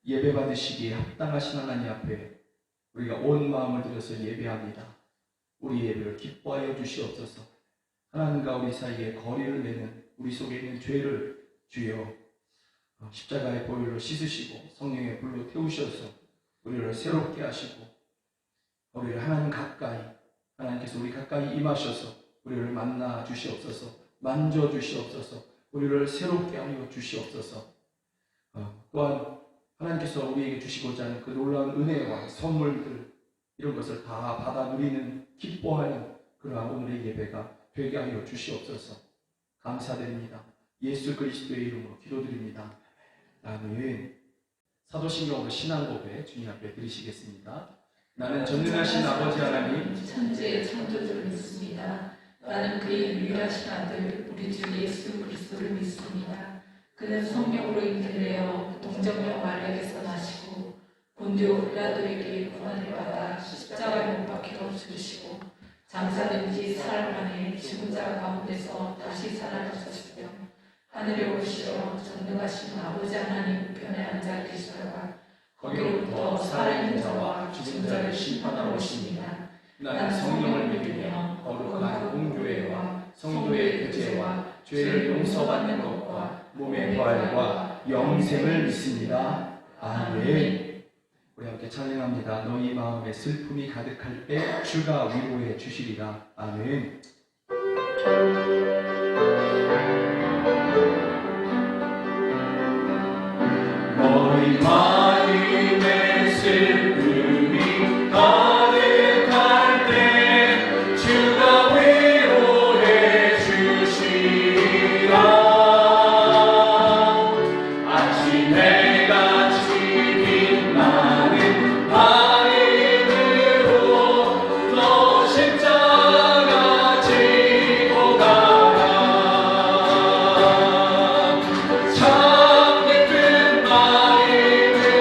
예배 받으시기에 합당하신 하나님 앞에 우리가 온 마음을 들여서 예배합니다. 우리 예배를 기뻐하여 주시옵소서. 하나님과 우리 사이에 거리를 내는 우리 속에 있는 죄를 주여 십자가의 보혈로 씻으시고 성령의 불로 태우셔서 우리를 새롭게 하시고 우리를 하나님 가까이, 하나님께서 우리 가까이 임하셔서 우리를 만나 주시옵소서. 만져 주시옵소서. 우리를 새롭게 하여 주시옵소서. 또한 하나님께서 우리에게 주시고자 하는 그 놀라운 은혜와 선물들, 이런 것을 다 받아 누리는, 기뻐하는 그러한 오늘의 예배가 되게 하여 주시옵소서. 감사드립니다. 예수 그리스도의 이름으로 기도드립니다. 아멘. 사도신경으로 신앙고백 주님 앞에 드리시겠습니다. 나는 전능하신 아버지 하나님 천지의 창조주를 믿습니다. 나는 그의 유일하신 아들 우리 주 예수 그리스도를 믿습니다. 그는 성령으로 잉태되어 동정녀 마리아에게서 나시고 본디오 빌라도에게 고난을 받아 십자가에 못 박혀 죽으시고 장사된 지 사흘 만에 죽은 자 가운데서 다시 살아나셨으며 하늘에 오르시어 전능하신 아버지 하나님 우편에 앉아 계시다가 거기로부터 살아있는 자와 죽은 자를 심판하러 오십니다. 나는 성령을 믿으며 거룩한 공교회와 성도의 교제와 죄를 용서받는 것과 몸의 부활과 영생을 믿습니다. 아멘. 우리 함께 찬양합니다. 너희 마음에 슬픔이 가득할 때 주가 위로해 주시리라. 아멘. 너희 마음에 슬픔이 가득할 때 주가 위로해 주시리라. 아침 해같이 빛나는 밝음으로 너 십자가 지고 가라. 참 깊은 마음을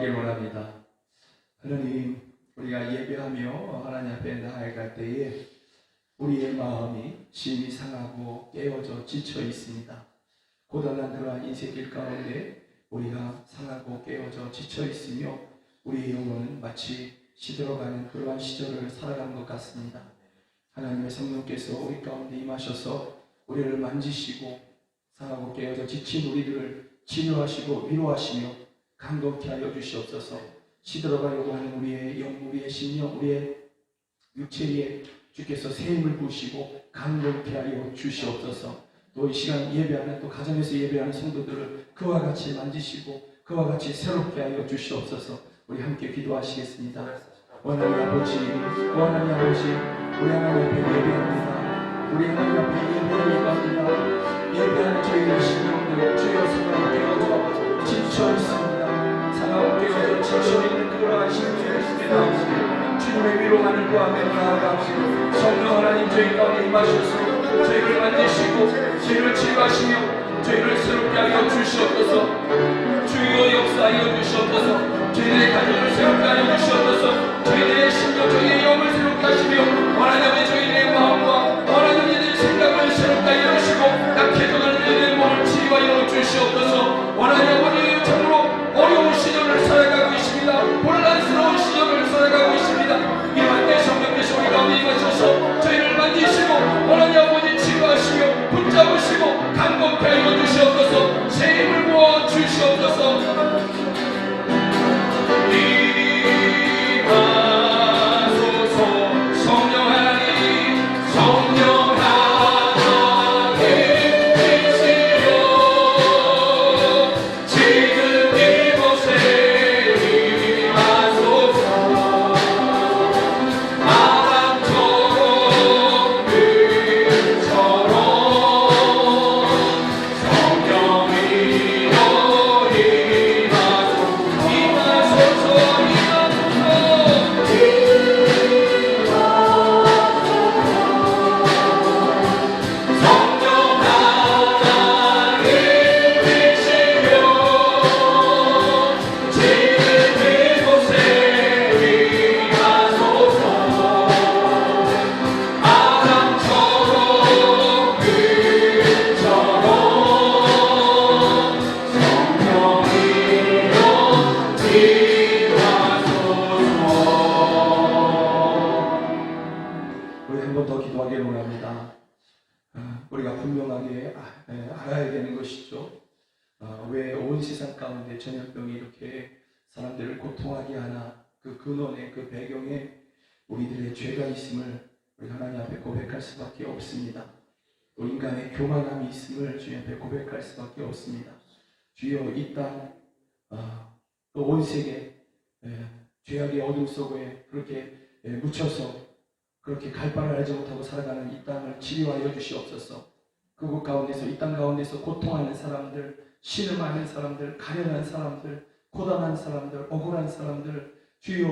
기도하길 원합니다. 하나님, 우리가 예배하며 하나님 앞에 나아갈 때에 우리의 마음이 심히 상하고 깨어져 지쳐 있습니다. 고단한 그러한 인생길 가운데 우리가 상하고 깨어져 지쳐 있으며 우리의 영혼은 마치 시들어가는 그러한 시절을 살아가는 것 같습니다. 하나님의 성령께서 우리 가운데 임하셔서 우리를 만지시고 상하고 깨어져 지친 우리들을 치료하시고 위로하시며 감동케 하여 주시옵소서. 시들어가려고 하는 우리의 영, 우리의 심령, 우리의 육체에 주께서 새 힘을 부으시고 감동케 하여 주시옵소서. 또 이 시간 예배하는, 또 가정에서 예배하는 성도들을 그와 같이 만지시고 그와 같이 새롭게 하여 주시옵소서. 우리 함께 기도하시겠습니다. 하나님 아버지, 하나님 아버지, 우리 하나님 앞에 예배합니다. 우리 하나님 앞에 예배하려고 합니다. 예배하는 저희의 심령들, 주여 상하고 깨어져 지쳐 있습니다. 상하고 깨어져 지쳐 있는 그러한 심령을 주께 나오시고 주님의 위로만을 구하며 나아가시고 성령 하나님 저희 가운데 임하셔서 저희를 만지시고 저희를 치유하시며 저희를 새롭게 하여 주시옵소서. 주여 역사하여 주시옵소서. 저희의 가정을 새롭게 하여 주시옵소서. 저희의 심령, 저희의 영을 새롭게 하시며 하나님의 저희의 마음과 하나님의 생각을 새롭게 하여 주시고 약해져가는 저희의 몸을 치유하여 주시옵소서. 하나님 아버지, 참으로 어려운 시절을 살아가고 있습니다. 혼란스러운 시절을 살아가고 있습니다. 이러한 때 성령께서 우리 가운데 임하셔서 저희를 만지시고 하나님 아버지 치유하시며 붙잡으시고 감동케 하여 주시옵소서. 새 힘을 부어 주시옵소서. 우리가 분명하게 알아야 되는 것이죠. 왜 온 세상 가운데 전염병이 이렇게 사람들을 고통하게 하나, 그 근원의 그 배경에 우리들의 죄가 있음을 우리 하나님 앞에 고백할 수밖에 없습니다. 또 인간의 교만함이 있음을 주님 앞에 고백할 수밖에 없습니다. 주여, 이 땅, 또 온 세계 죄악의 어둠 속에 그렇게 묻혀서 그렇게 갈 바를 알지 못하고 살아가는 이 땅을 치료하여 주시옵소서. 그곳 가운데서, 이 땅 가운데서 고통하는 사람들, 신음하는 사람들, 가련한 사람들, 고단한 사람들, 억울한 사람들, 주여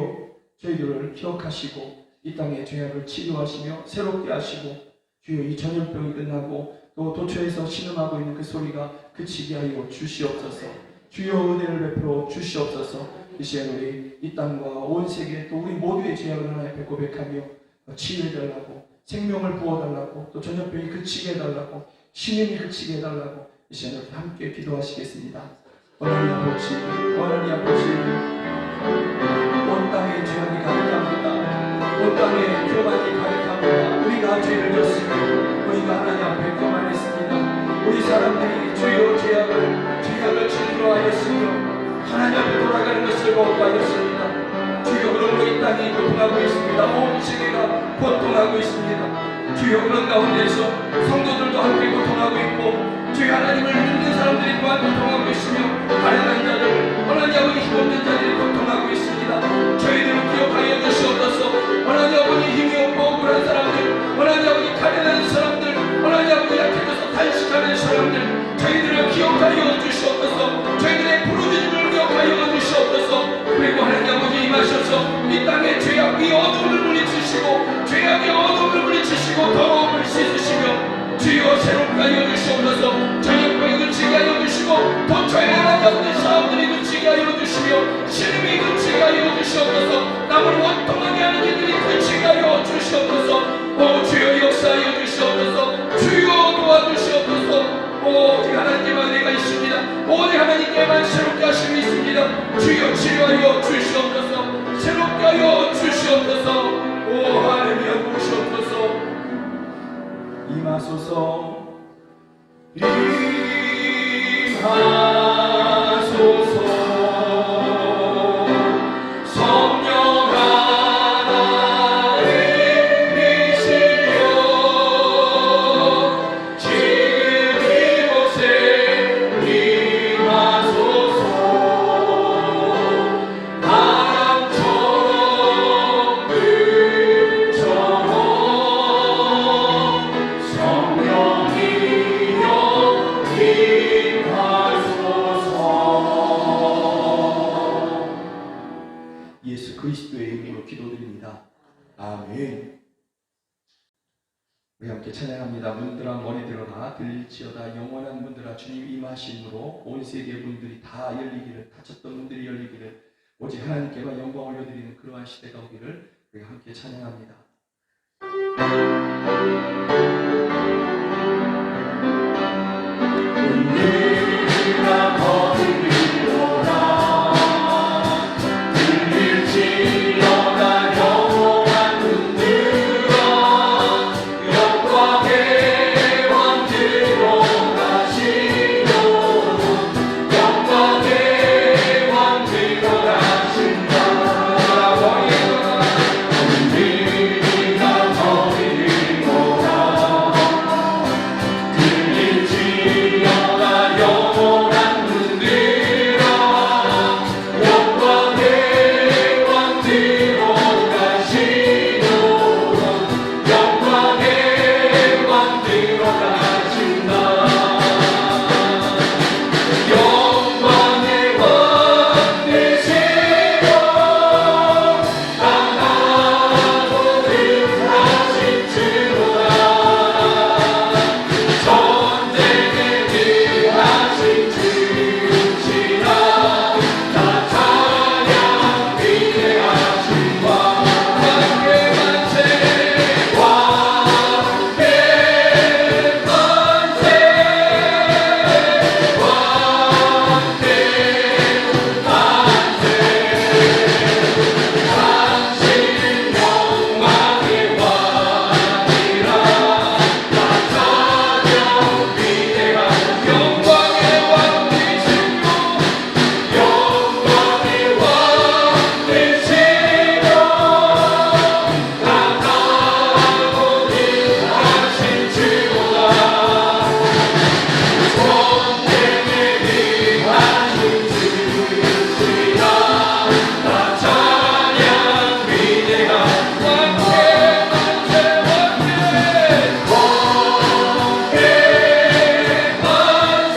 저희들을 기억하시고 이 땅의 죄악을 치료하시며 새롭게 하시고, 주여 이 전염병이 끝나고 또 도처에서 신음하고 있는 그 소리가 그치게 하여 주시옵소서. 주여 은혜를 베풀어 주시옵소서. 이 시간 우리 이 땅과 온 세계 또 우리 모두의 죄악을 하나님 앞에 고백하며 치유해달라고, 생명을 부어달라고, 또 전염병이 그치게 해달라고, 신임이 그치게 해달라고 이 시간 이렇게 함께 기도하시겠습니다. 하나님 아버지, 하나님 아버지, 온 땅에 죄악이 가득합니다. 온 땅에 교만이 가득합니다. 우리가 죄를 졌으며 우리가 하나님 앞에 교만했습니다. 우리 사람들이 주여 죄악을 증거하였으며 하나님 앞에 돌아가는 것을 거부하였습니다. 주여, 그러므로 이 땅이 고통하고 있습니다. 온 세계가 고통하고 있습니다. 주여, 그런 가운데서 성도들도 함께 고통하고 있고, 주여 하나님을 믿는 사람들이 또한 고통하고 있으며, 가련한 자들, 하나님 아버지 힘없는 자들이 고통하고 있습니다. 저희들을 기억하여 주시옵소서. 하나님 아버지 힘이 없고 억울한 사람들, 하나님 아버지 가련한 사람들, 하나님 아버지 약해져서 단식하는 사람들, 저희들을 기억하여 주시옵소서. 저희들의 부르짖음을 기억하여 주시옵소서. 그리고 하나님 아버지 임하셔서 이 땅의 죄악의 어둠을 물리치시고, 죄악의 어둠을 물리치시고 더러움을 씻으시며, 주여 새롭게 하여 주시옵소서. 전염병이 그치게 하여 주시고, 도처에 하나님 아버지 사람들이 그치게 하여 주시며, 신음이 하나님께만 새롭게 하심이 있습니다. 주여 치료하여 주시옵소서. 새롭게 하여 주시옵소서. 오 하나님이여 도우시옵소서. 임하소서. 임하소서. 성령 하나님이시여 지금 이곳에 임하소서. 바람처럼 불처럼 성령이여 임하소서. 예수 그리스도의 이름으로 기도드립니다. 아멘. 우리 함께 찬양합니다. 문들아 머리들어라 들릴지어다 영원한 문들아 주님 임하심으로 온 세계 문들이 다 열리기를, 닫혔던 문들이 열리기를, 오직 하나님께만 영광 올려드리는 그러한 시대가 오기를 우리가 함께 찬양합니다. 문들아 머리들어라 들릴지어다 영원한 문들아 영광의 왕 들어가시오. 영광의 왕 들어가신다. 문들아 머리들어라 들릴지어다 영원한 문들아 영광의 왕 들어가시오. 영광의 왕 들어가신다. 영광의 왕 되시오. 강하고 능하신 주로다. 전쟁에 능하신 주시라. 나 찬양 위대하신 왕 함께 만세. 왕 함께 만세. 왕 함께 만세. 당신은 영광의 왕이라. 나 찬양 위대하신 영광의 왕 되시고 영광의 왕 되시고 강하고 능하신 주로다. 전쟁에 능하신 주시라. 나 찬양 위대한 왕께 만세. 왕께 만세.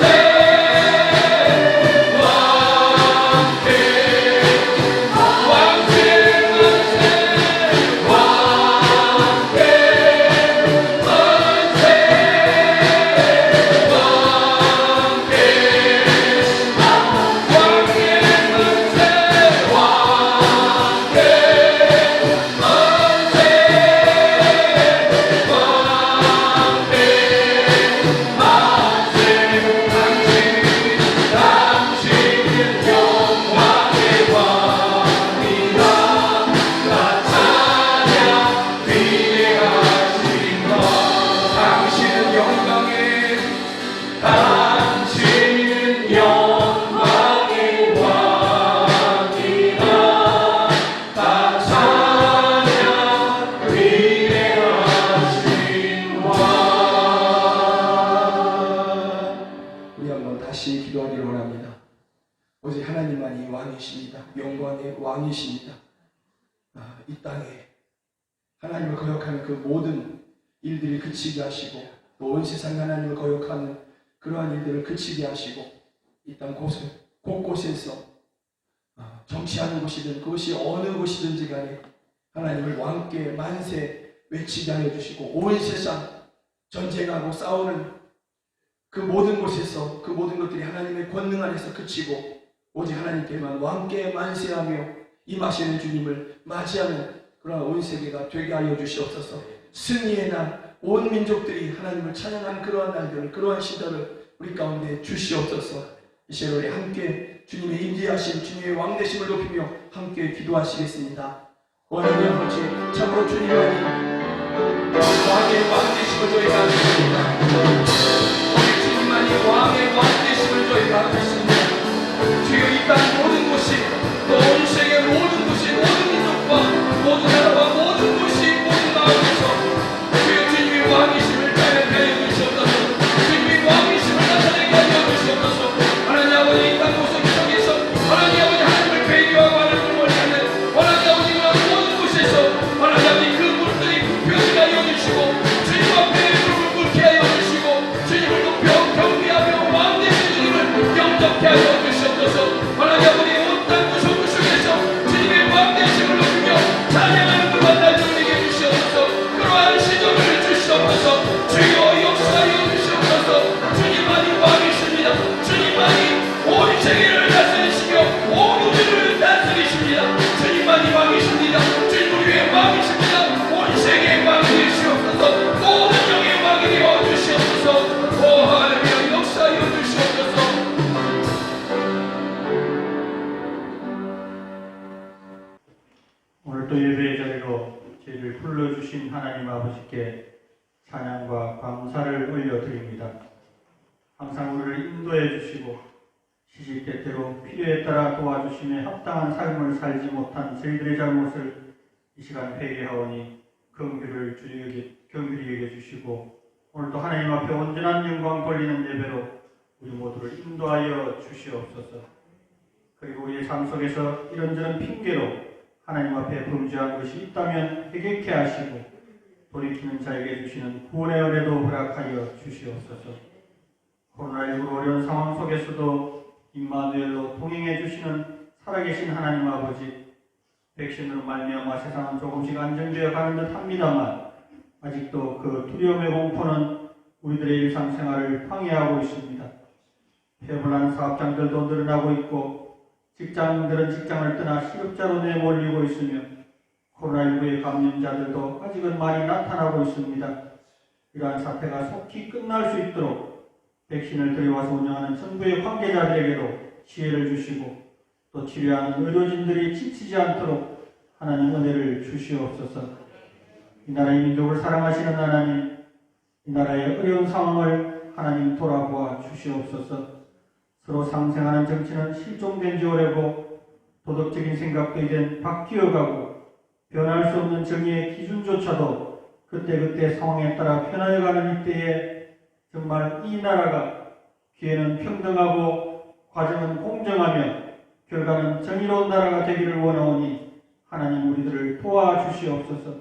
당신은 영광의 왕이라. 나 찬양 위대하신 것. 당신은 영광의 왕이라. 나 찬양 위대하신 왕. 우리 한번 다시 기도하기를 원합니다. 오직 하나님만이 왕이십니다. 영광의 왕이십니다. 이 땅에 하나님을 거역하는 그 모든 일들이 그치게 하시고, 또 온 세상 하나님을 거역하는 그러한 일들을 그치게 하시고, 이 땅 곳곳에서 정치하는 곳이든 그것이 어느 곳이든지 간에 하나님을 왕께 만세 외치게 하여 주시고, 온 세상 전쟁하고 싸우는 그 모든 곳에서 그 모든 것들이 하나님의 권능 안에서 그치고 오직 하나님께만 왕께 만세하며 임하시는 주님을 맞이하는 그러한 온 세계가 되게 하여 주시옵소서. 승리의 날, 온 민족들이 하나님을 찬양하는 그러한 날들을, 그러한 시대를 우리 가운데 주시옵소서. 이 시간 우리 함께 주님의 임재하심, 주님의 왕되심을 높이며 함께 기도하시겠습니다. 하나님 아버지, 참으로 주님만이 왕의 왕되심을 저희가 믿습니다. 주님만이 왕의 왕되심을 저희가 믿습니다. 주여 이 땅 모든 곳이 또 온 세계 모든 곳이 모든 민족과 모든 나라와 모든 곳이 모든 마음에서 주여 주님의 왕이심을 자연하게 하여 주시옵소서. 주님의 왕이심을 나타내게 하여 주시옵소서. 하나님 아버지 이 땅 구석구석에서 하나님 아버지 하나님을 배교하고 하나님을 원하는 하나님 아버지 그런 모든 곳에서 하나님 아버지 그 물들이 부표지게 하여 주시고 주님 앞에 무릎을 꿇게 하여 주시고 주님을 높여 경배하며 왕되신 주님을 영접케 하여 주시옵소서. 하나님 아버지 온 땅 구석구석에서 주님의 왕되심을 높이며 찬양하는 것만 날려드리게 주시옵소서. 그러한 시점을 주시옵소서. 주여 역사하여 주시옵소서. 주님만이 왕이십니다. 주님만이 온 세계를 다스리시며 온 우주를 다스리십니다. 주님만이 왕이십니다. 주님 우리의 왕이십니다. 온 세계의 왕이 되시옵소서. 모든 영의 왕이 되어 주시옵소서. 오 하나님 역사하여 주시옵소서. 오늘 또 예배의 자리로 저희를 불러주신 하나님 아버지께 찬양과 감사를 올려드립니다. 항상 우리를 인도해 주시고 시시때때로 필요에 따라 도와주심에 합당한 삶을 살지 못한 저희들의 잘못을 이 시간 회개하오니 긍휼을 경휼히 여겨주시고 오늘도 하나님 앞에 온전한 영광 돌리는 예배로 우리 모두를 인도하여 주시옵소서. 그리고 우리의 삶 속에서 이런저런 핑계로 하나님 앞에 범죄한 것이 있다면 회개케 하시고 돌이키는 자에게 주시는 구원의 은혜도 허락하여 주시옵소서. 코로나19로 어려운 상황 속에서도 임마누엘로 동행해 주시는 살아계신 하나님 아버지, 백신으로 말미암아 세상은 조금씩 안정되어 가는 듯 합니다만 아직도 그 두려움의 공포는 우리들의 일상생활을 방해하고 있습니다. 폐불한 사업장들도 늘어나고 있고 직장들은 직장을 떠나 실업자로 내몰리고 있으며 코로나19의 감염자들도 아직은 많이 나타나고 있습니다. 이러한 사태가 속히 끝날 수 있도록 백신을 들여와서 운영하는 정부의 관계자들에게도 지혜를 주시고 또 치료하는 의료진들이 지치지 않도록 하나님 은혜를 주시옵소서. 이 나라의 민족을 사랑하시는 하나님, 이 나라의 어려운 상황을 하나님 돌아보아 주시옵소서. 서로 상생하는 정치는 실종된 지 오래고 도덕적인 생각도 이젠 바뀌어가고 변할 수 없는 정의의 기준조차도 그때그때 상황에 따라 변화해가는 이때에 정말 이 나라가 기회는 평등하고 과정은 공정하며 결과는 정의로운 나라가 되기를 원하오니 하나님 우리들을 도와주시옵소서.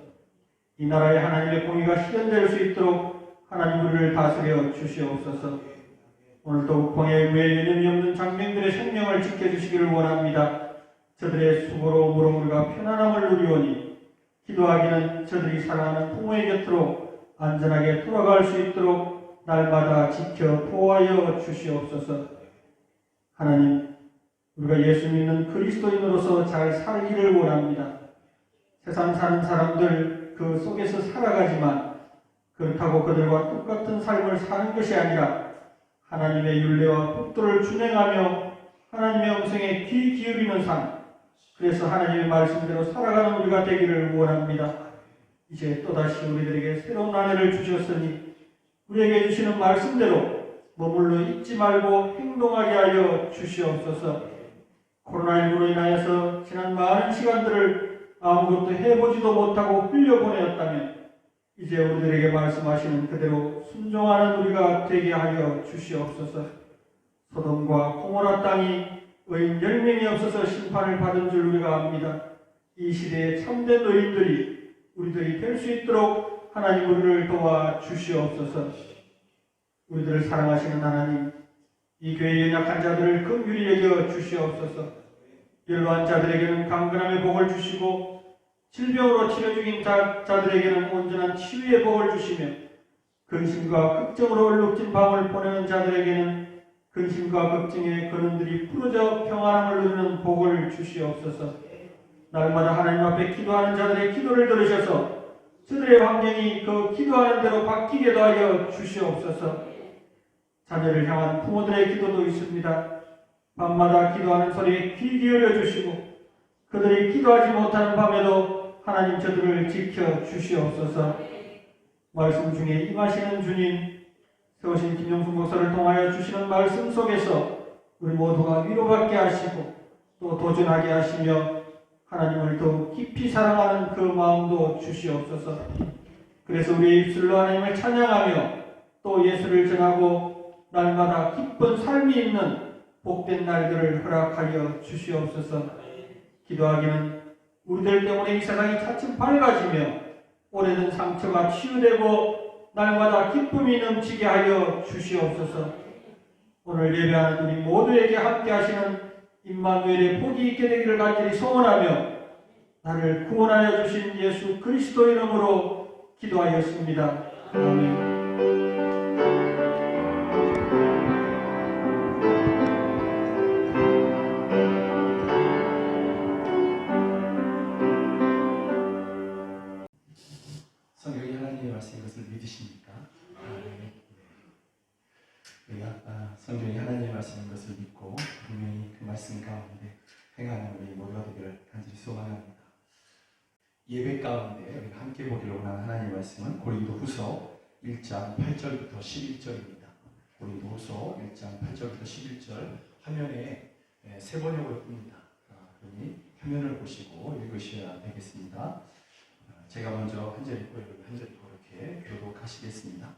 이 나라에 하나님의 공의가 실현될 수 있도록 하나님 우리를 다스려 주시옵소서. 오늘도 우펑의 의무에 유념이 없는 장병들의 생명을 지켜주시기를 원합니다. 저들의 수고로 무릎물과 편안함을 누리오니 기도하기는 저들이 사랑하는 부모의 곁으로 안전하게 돌아갈 수 있도록 날마다 지켜 보호하여 주시옵소서. 하나님, 우리가 예수 믿는 그리스도인으로서 잘 살기를 원합니다. 세상 사는 사람들 그 속에서 살아가지만 그렇다고 그들과 똑같은 삶을 사는 것이 아니라 하나님의 율례와 법도를 준행하며 하나님의 음성에 귀 기울이는 삶, 그래서 하나님의 말씀대로 살아가는 우리가 되기를 원합니다. 이제 또다시 우리들에게 새로운 은혜를 주셨으니 우리에게 주시는 말씀대로 머물러 있지 말고 행동하게 하여 주시옵소서. 코로나19로 인하여서 지난 많은 시간들을 아무것도 해보지도 못하고 흘려보내었다면 이제 우리들에게 말씀하시는 그대로 순종하는 우리가 되게 하여 주시옵소서. 소돔과 고모라 땅이 의인 10명이 없어서 심판을 받은 줄 우리가 압니다. 이 시대에 참된 의인들이 우리들이 될 수 있도록 하나님 우리를 도와 주시옵소서. 우리들을 사랑하시는 하나님, 이 교회의 연약한 자들을 긍휼히 여겨 주시옵소서. 연로한 자들에게는 강건함의 복을 주시고 질병으로 치료 중인 자들에게는 온전한 치유의 복을 주시며 근심과 걱정으로 얼룩진 밤을 보내는 자들에게는 근심과 걱정의 근원들이 풀어져 평안함을 누리는 복을 주시옵소서. 날마다 하나님 앞에 기도하는 자들의 기도를 들으셔서 저들의 환경이 그 기도하는 대로 바뀌게도 하여 주시옵소서. 자녀를 향한 부모들의 기도도 있습니다. 밤마다 기도하는 소리에 귀 기울여 주시고 그들이 기도하지 못하는 밤에도 하나님 저들을 지켜 주시옵소서. 말씀 중에 임하시는 주님, 세우신 김영수 목사를 통하여 주시는 말씀 속에서 우리 모두가 위로받게 하시고 또 도전하게 하시며 하나님을 더욱 깊이 사랑하는 그 마음도 주시옵소서. 그래서 우리의 입술로 하나님을 찬양하며 또 예수를 전하고 날마다 기쁜 삶이 있는 복된 날들을 허락하여 주시옵소서. 기도하기는 우리들 때문에 이 세상이 차츰 밝아지며 오래된 상처가 치유되고 날마다 기쁨이 넘치게 하여 주시옵소서. 오늘 예배하는 우리 모두에게 함께 하시는 임마누엘의 복이 있게 되기를 간절히 소원하며 나를 구원하여 주신 예수 그리스도 이름으로 기도하였습니다. 아멘. 성경이 하나님의 말씀인 것을 믿으십니까? 우리가 성경이 하나님의 말씀인 것을 믿고 분명히 그 말씀 가운데 행하는 우리 모두가 되기를 간절히 소망합니다. 예배 가운데 우리가 함께 보기를 원하는 하나님의 말씀은 고린도후서 1장 8절부터 11절입니다. 고린도후서 1장 8절부터 11절 화면에 세 번역으로 뜹니다. 그러니 화면을 보시고 읽으셔야 되겠습니다. 제가 먼저 한 절 읽고 여러분 한 절 읽고 이렇게 교독하시겠습니다.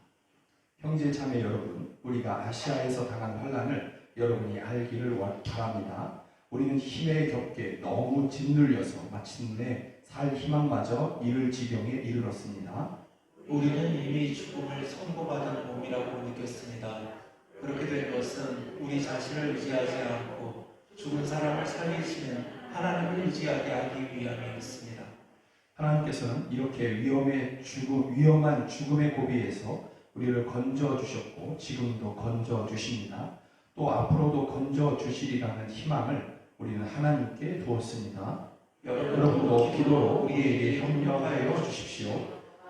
형제 자매 여러분, 우리가 아시아에서 당한 환난을 여러분이 알기를 바랍니다. 우리는 힘에 겹게 너무 짓눌려서 마침내 살 희망마저 잃을 지경에 이르렀습니다. 우리는 이미 죽음을 선고받은 몸이라고 느꼈습니다. 그렇게 된 것은 우리 자신을 의지하지 않고 죽은 사람을 살리시는 하나님을 의지하게 하기 위함이었습니다. 하나님께서는 이렇게 위험한 죽음의 고비에서 우리를 건져 주셨고 지금도 건져 주십니다. 또 앞으로도 건져 주시리라는 희망을 우리는 하나님께 두었습니다. 여러분도 기도로 우리에게 협력하여 주십시오.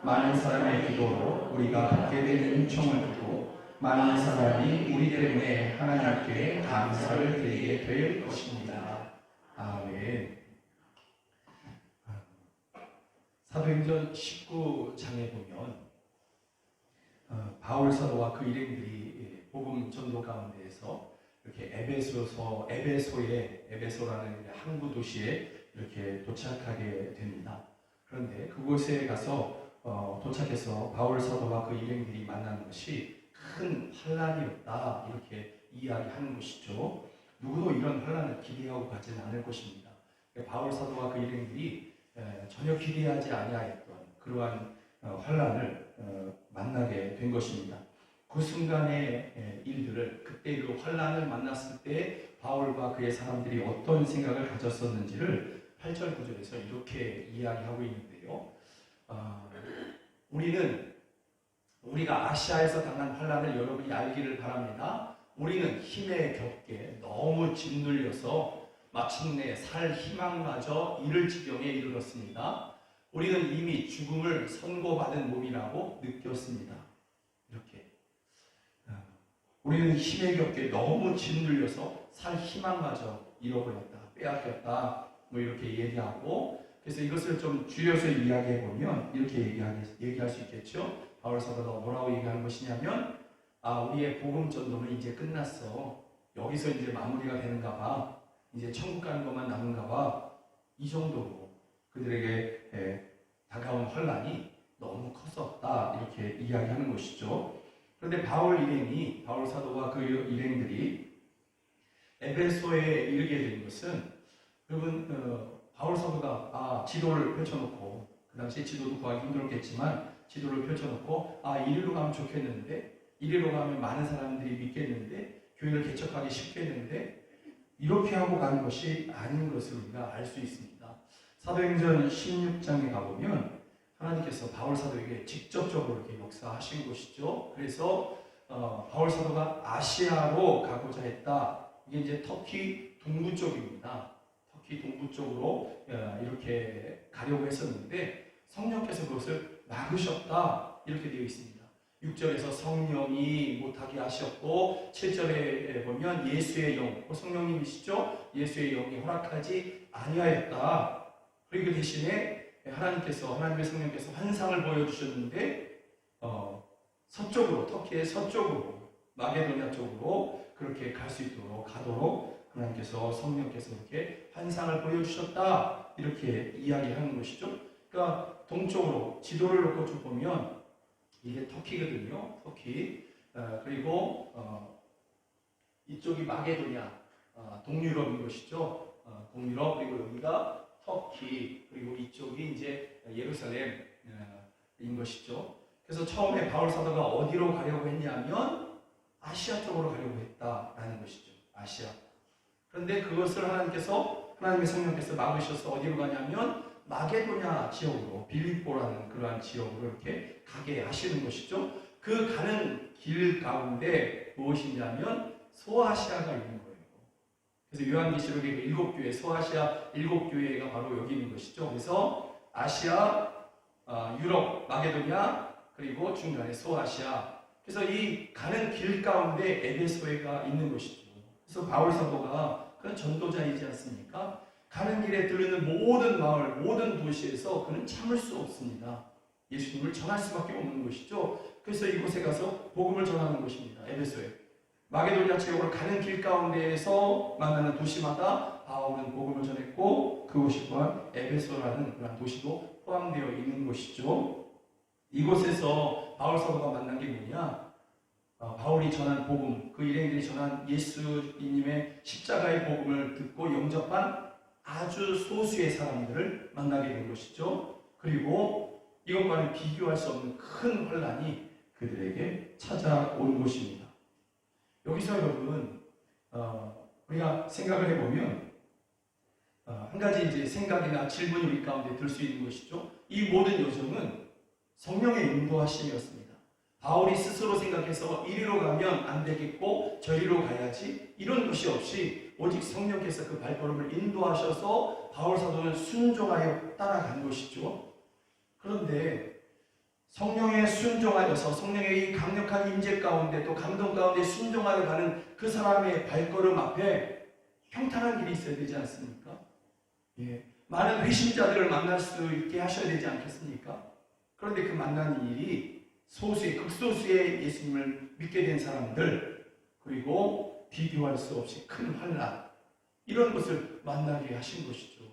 많은 사람의 기도로 우리가 받게 된 은총을 두고 많은 사람이 우리 때문에 하나님께 감사를 드리게 될 것입니다. 아멘. 사도행전 19장에 보면 바울 사도와 그 일행들이 복음 전도 가운데에서 이렇게 에베소라는 항구 도시에 이렇게 도착하게 됩니다. 그런데 그곳에 가서 도착해서 바울 사도와 그 일행들이 만나는 것이 큰 환란이었다 이렇게 이야기하는 것이죠. 누구도 이런 환란을 기대하고 가지는 않을 것입니다. 바울 사도와 그 일행들이 전혀 기대하지 아니하였던 그러한 환란을 만나게 된 것입니다. 그 순간의 일들을 그때 그 환란을 만났을 때 바울과 그의 사람들이 어떤 생각을 가졌었는지를 8절 9절에서 이렇게 이야기하고 있는데요. 우리가 아시아에서 당한 환란을 여러분이 알기를 바랍니다. 우리는 힘에 겹게 너무 짓눌려서 마침내 살 희망마저 잃을 지경에 이르렀습니다. 우리는 이미 죽음을 선고받은 몸이라고 느꼈습니다. 이렇게 우리는 힘에 겹게 너무 짓눌려서 살 희망마저 잃어버렸다, 빼앗겼다, 뭐 이렇게 얘기하고, 그래서 이것을 좀 줄여서 이야기해 보면 이렇게 얘기할 수 있겠죠. 바울 사도가 뭐라고 얘기하는 것이냐면, 우리의 복음 전도는 이제 끝났어. 여기서 이제 마무리가 되는가 봐. 이제 천국 가는 것만 남은가 봐. 이 정도로 그들에게 다가온 환란이 너무 컸었다 이렇게 이야기하는 것이죠. 그런데 바울 사도와 그 일행들이 에베소에 이르게 된 것은, 여러분 바울 사도가 지도를 펼쳐놓고, 그 당시에 지도도 구하기 힘들었겠지만 지도를 펼쳐놓고 이리로 가면 좋겠는데, 이리로 가면 많은 사람들이 믿겠는데, 교회를 개척하기 쉽겠는데, 이렇게 하고 가는 것이 아닌 것을 우리가 알 수 있습니다. 사도행전 16장에 가보면 하나님께서 바울 사도에게 직접적으로 이렇게 역사하신 것이죠. 그래서 바울 사도가 아시아로 가고자 했다. 이게 이제 터키 동부 쪽입니다. 터키 동부 쪽으로 이렇게 가려고 했었는데 성령께서 그것을 막으셨다 이렇게 되어 있습니다. 6절에서 성령이 못하게 하셨고 7절에 보면 예수의 영, 성령님이시죠? 예수의 영이 허락하지 아니하였다. 그리고 대신에 하나님의 성령께서 환상을 보여주셨는데 서쪽으로, 터키의 서쪽으로, 마게도냐 쪽으로 그렇게 갈 수 있도록 가도록 하나님께서 성령께서 이렇게 환상을 보여주셨다, 이렇게 이야기하는 것이죠. 그러니까 동쪽으로 지도를 놓고 쭉 보면 이게 터키거든요. 터키. 그리고 이쪽이 마게도냐, 동유럽인 것이죠. 동유럽. 그리고 여기가 터키. 그리고 이쪽이 이제 예루살렘인 것이죠. 그래서 처음에 바울 사도가 어디로 가려고 했냐면 아시아 쪽으로 가려고 했다라는 것이죠. 아시아. 그런데 그것을 하나님의 성령께서 막으셔서 어디로 가냐면 마게도냐 지역으로, 빌립보라는 그러한 지역으로 이렇게 가게 하시는 것이죠. 그 가는 길 가운데 무엇이냐면 소아시아가 있는 거예요. 그래서 요한계시록의 7교회, 소아시아 7교회가 바로 여기 있는 것이죠. 그래서 아시아, 유럽, 마게도냐, 그리고 중간에 소아시아. 그래서 이 가는 길 가운데 에베소가 있는 것이죠. 그래서 바울 사도가 그런 전도자이지 않습니까? 가는 길에 들르는 모든 마을, 모든 도시에서 그는 참을 수 없습니다. 예수님을 전할 수밖에 없는 것이죠. 그래서 이곳에 가서 복음을 전하는 것입니다. 에베소에. 마게도냐 지역으로 가는 길 가운데에서 만나는 도시마다 바울은 복음을 전했고, 그곳이 또한 에베소라는 그런 도시도 포함되어 있는 것이죠. 이곳에서 바울 사도가 만난 게 뭐냐? 바울이 전한 복음, 그 일행들이 전한 예수님의 십자가의 복음을 듣고 영접한 아주 소수의 사람들을 만나게 된 것이죠. 그리고 이것과는 비교할 수 없는 큰 혼란이 그들에게 찾아온 것입니다. 여기서 여러분, 우리가 생각을 해보면 한 가지 이제 생각이나 질문이 우리 가운데 들 수 있는 것이죠. 이 모든 여정은 성령의 인도하심이었습니다. 바울이 스스로 생각해서 이리로 가면 안 되겠고 저리로 가야지, 이런 것이 없이 오직 성령께서 그 발걸음을 인도하셔서 바울 사도는 순종하여 따라간 것이죠. 그런데 성령에 순종하여서 성령의 이 강력한 임재 가운데 또 감동 가운데 순종하여 가는 그 사람의 발걸음 앞에 평탄한 길이 있어야 되지 않습니까? 예, 많은 배신자들을 만날 수 있게 하셔야 되지 않겠습니까? 그런데 그 만나는 일이 극소수의 예수님을 믿게 된 사람들, 그리고 비교할 수 없이 큰 환난, 이런 것을 만나게 하신 것이죠.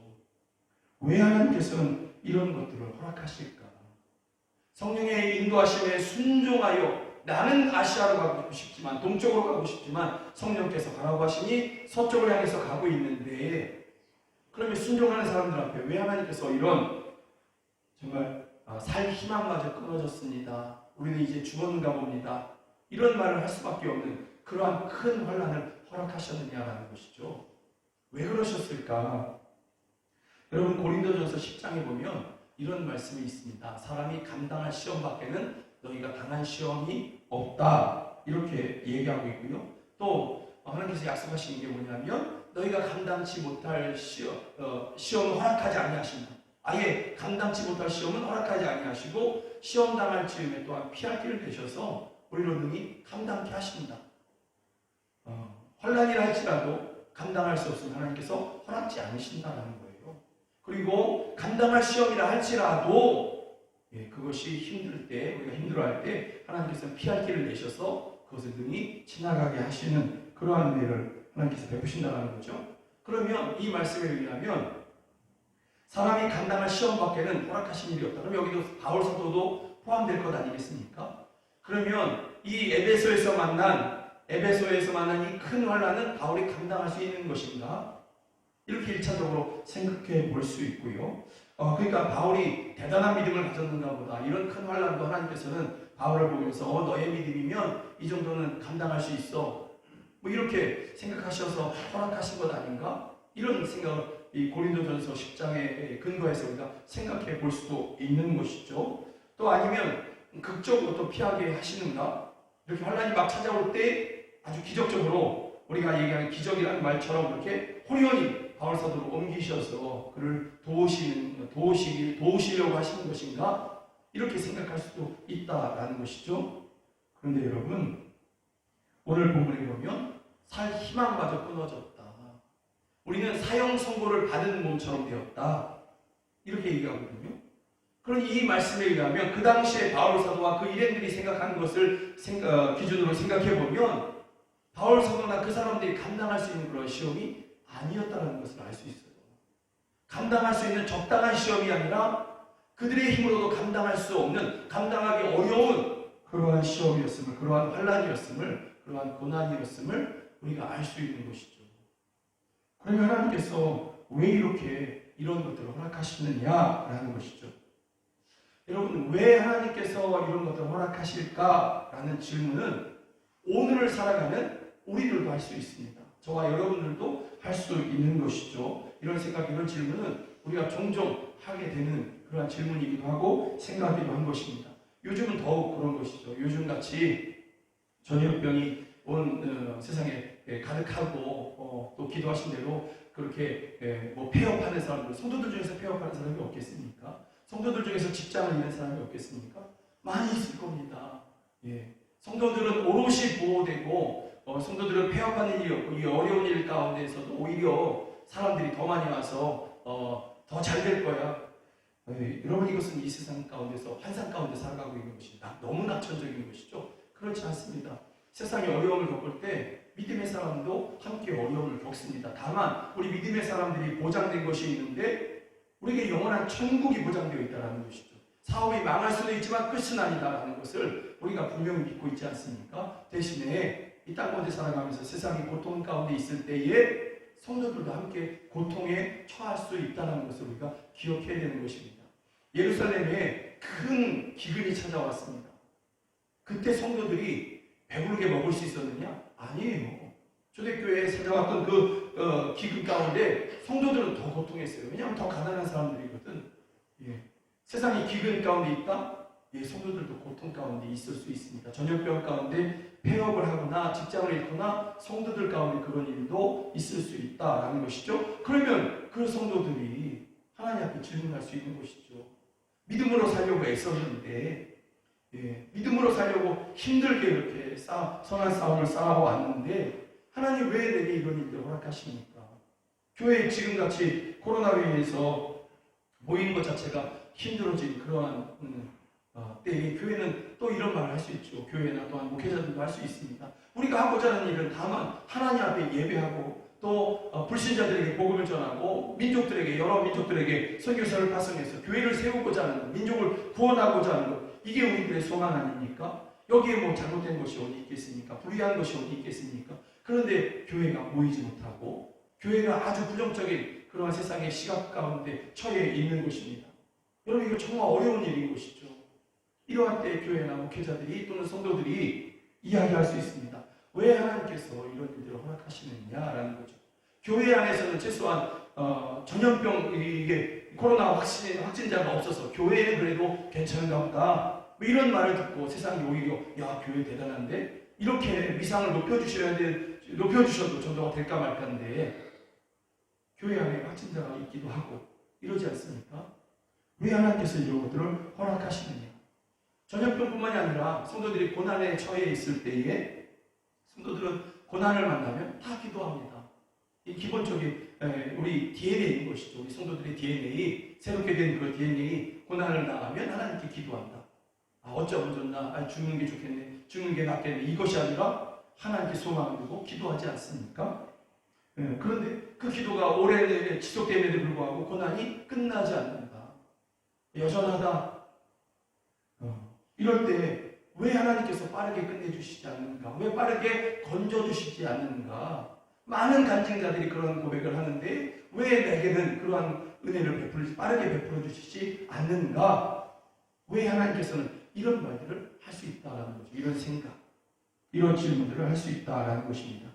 왜 하나님께서는 이런 것들을 허락하실까? 성령의 인도하심에 순종하여 나는 아시아로 가고 싶지만, 동쪽으로 가고 싶지만 성령께서 가라고 하시니 서쪽을 향해서 가고 있는데, 그러면 순종하는 사람들 앞에 왜 하나님께서 이런 정말 살 희망마저 끊어졌습니다, 우리는 이제 죽었는가 봅니다, 이런 말을 할 수밖에 없는 그러한 큰 환난을 허락하셨느냐라는 것이죠. 왜 그러셨을까? 여러분, 고린도전서 10장에 보면 이런 말씀이 있습니다. 사람이 감당할 시험 밖에는 너희가 당한 시험이 없다, 이렇게 얘기하고 있고요. 또 하나님께서 약속하시는 게 뭐냐면 너희가 감당치 못할 시험을 허락하지 아니하신다. 아예 감당치 못할 시험은 허락하지 아니하시고 시험 당할 즈음에 또한 피할 길을 내셔서 우리로 능히 감당케 하신다. 환난이라 할지라도 감당할 수 없으면 하나님께서 허락지 않으신다는 거예요. 그리고 감당할 시험이라 할지라도 그것이 힘들 때, 우리가 힘들어할 때 하나님께서 피할 길을 내셔서 그것을 능히 지나가게 하시는 그러한 은혜를 하나님께서 베푸신다는 거죠. 그러면 이 말씀에 의하면 사람이 감당할 시험 밖에는 허락하신 일이 없다. 그럼 여기도 바울 사도도 포함될 것 아니겠습니까? 그러면 이 에베소에서 만난 이 큰 환난은 바울이 감당할 수 있는 것인가? 이렇게 1차적으로 생각해 볼 수 있고요. 그러니까 바울이 대단한 믿음을 가졌는가 보다. 이런 큰 환난도 하나님께서는 바울을 보면서 너의 믿음이면 이 정도는 감당할 수 있어, 뭐 이렇게 생각하셔서 허락하신 것 아닌가? 이런 생각을 이 고린도전서 10장에 근거해서 우리가 생각해 볼 수도 있는 것이죠. 또 아니면 극적으로 또 피하게 하시는가? 이렇게 환난이 막 찾아올 때 아주 기적적으로, 우리가 얘기하는 기적이라는 말처럼 이렇게 호련히 바울 사도로 옮기셔서 그를 도우시려고 하시는 것인가? 이렇게 생각할 수도 있다라는 것이죠. 그런데 여러분, 오늘 본문에 보면 살 희망마저 끊어졌다. 우리는 사형 선고를 받은 몸처럼 되었다. 이렇게 얘기하거든요. 그런 이 말씀에 의하면 그 당시에 바울 사도와 그 일행들이 생각한 것을 기준으로 생각해 보면 바울 사도나 그 사람들이 감당할 수 있는 그런 시험이 아니었다는 것을 알 수 있어요. 감당할 수 있는 적당한 시험이 아니라 그들의 힘으로도 감당할 수 없는, 감당하기 어려운 그러한 시험이었음을, 그러한 환란이었음을, 그러한 고난이었음을 우리가 알 수 있는 것이죠. 그러면 하나님께서 왜 이렇게 이런 것들을 허락하시느냐라는 것이죠. 여러분, 왜 하나님께서 이런 것들을 허락하실까라는 질문은 오늘을 살아가는 우리들도 할 수 있습니다. 저와 여러분들도 할 수 있는 것이죠. 이런 생각, 이런 질문은 우리가 종종 하게 되는 그러한 질문이기도 하고 생각이기도 한 것입니다. 요즘은 더욱 그런 것이죠. 요즘같이 전염병이 온 세상에 가득하고 또 기도하신 대로 그렇게 뭐 폐업하는 사람들, 성도들 중에서 폐업하는 사람이 없겠습니까? 성도들 중에서 직장을 잃는 사람이 없겠습니까? 많이 있을 겁니다. 예. 성도들은 오롯이 보호되고 성도들은 폐업하는 일이 없고 이 어려운 일 가운데서도 오히려 사람들이 더 많이 와서 더 잘 될 거야. 여러분, 이것은 이 세상 가운데서 환상 가운데 살아가고 있는 것입니다. 너무 낙천적인 것이죠. 그렇지 않습니다. 세상에 어려움을 겪을 때 믿음의 사람도 함께 어려움을 겪습니다. 다만 우리 믿음의 사람들이 보장된 것이 있는데 우리에게 영원한 천국이 보장되어 있다는 것이죠. 사업이 망할 수도 있지만 끝은 아니다라는 것을 우리가 분명히 믿고 있지 않습니까? 대신에 이 땅 가운데 살아가면서 세상이 고통 가운데 있을 때에 성도들도 함께 고통에 처할 수 있다는 것을 우리가 기억해야 되는 것입니다. 예루살렘에 큰 기근이 찾아왔습니다. 그때 성도들이 배부르게 먹을 수 있었느냐? 아니에요. 초대교회에 찾아왔던 그 기근 가운데 성도들은 더 고통했어요. 왜냐하면 더 가난한 사람들이거든. 예. 세상이 기근 가운데 있다? 예, 성도들도 고통 가운데 있을 수 있습니다. 전염병 가운데 폐업을 하거나 직장을 잃거나 성도들 가운데 그런 일도 있을 수 있다라는 것이죠. 그러면 그 성도들이 하나님 앞에 질문할 수 있는 것이죠. 믿음으로 살려고 애썼는데, 예, 믿음으로 살려고 힘들게 이렇게 선한 싸움을 싸워왔는데 하나님 왜 내게 이런 일을 허락하십니까? 교회에 지금같이 코로나로 인해서 모이는 것 자체가 힘들어진 그러한 때에 교회는 또 이런 말을 할 수 있죠. 교회나 또한 목회자들도 할 수 있습니다. 우리가 하고자 하는 일은 다만 하나님 앞에 예배하고 또 불신자들에게 복음을 전하고 민족들에게, 여러 민족들에게 선교사를 파송해서 교회를 세우고자 하는 것, 민족을 구원하고자 하는 것, 이게 우리들의 소망 아닙니까? 여기에 뭐 잘못된 것이 어디 있겠습니까? 불의한 것이 어디 있겠습니까? 그런데 교회가 모이지 못하고 교회가 아주 부정적인 그러한 세상의 시각 가운데 처해 있는 것입니다. 여러분, 이거 정말 어려운 일인 것이죠. 이러한 때 교회나 목회자들이 또는 성도들이 이야기할 수 있습니다. 왜 하나님께서 이런 일들을 허락하시느냐라는 거죠. 교회 안에서는 최소한 전염병, 이게 코로나 확진자가 없어서 교회는 그래도 괜찮은가 보다, 뭐 이런 말을 듣고 세상이 오히려 야, 교회 대단한데 이렇게 위상을 높여주셔도 전도가 될까 말까인데 교회 안에 확진자가 있기도 하고 이러지 않습니까? 왜 하나님께서 이런 것들을 허락하시느냐? 전염병뿐만이 아니라 성도들이 고난에 처해 있을 때에 성도들은 고난을 만나면 다 기도합니다. 이 기본적인 우리 DNA인 것이죠. 우리 성도들의 DNA, 새롭게 된 그 DNA, 고난을 당하면 하나님께 기도한다. 어쩌면 좋나? 죽는 게 좋겠네. 죽는 게 낫겠네. 이것이 아니라 하나님께 소망을 두고 기도하지 않습니까? 그런데 그 기도가 오래 지속됨에도 불구하고 고난이 끝나지 않는다. 여전하다. 이럴 때 왜 하나님께서 빠르게 끝내주시지 않는가? 왜 빠르게 건져주시지 않는가? 많은 간증자들이 그런 고백을 하는데 왜 내게는 그러한 은혜를 빠르게 베풀어 주시지 않는가? 왜 하나님께서는 이런 말들을 할 수 있다라는 거죠. 이런 생각, 이런 질문들을 할 수 있다라는 것입니다.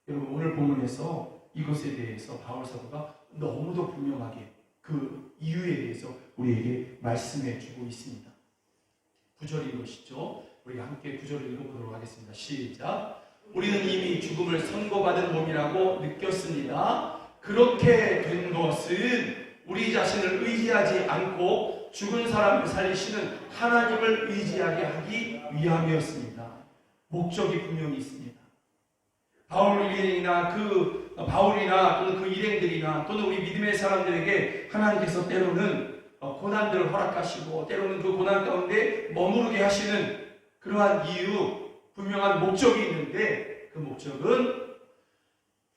여러분, 오늘 본문에서 이것에 대해서 바울 사도가 너무도 분명하게 그 이유에 대해서 우리에게 말씀해 주고 있습니다. 9절인 것이죠. 우리가 함께 9절을 읽어보도록 하겠습니다. 시작. 우리는 이미 죽음을 선고받은 몸이라고 느꼈습니다. 그렇게 된 것은 우리 자신을 의지하지 않고 죽은 사람을 살리시는 하나님을 의지하게 하기 위함이었습니다. 목적이 분명히 있습니다. 바울이나 또는 그 일행들이나 또는 우리 믿음의 사람들에게 하나님께서 때로는 고난들을 허락하시고 때로는 그 고난 가운데 머무르게 하시는 그러한 이유, 분명한 목적이 있는데 그 목적은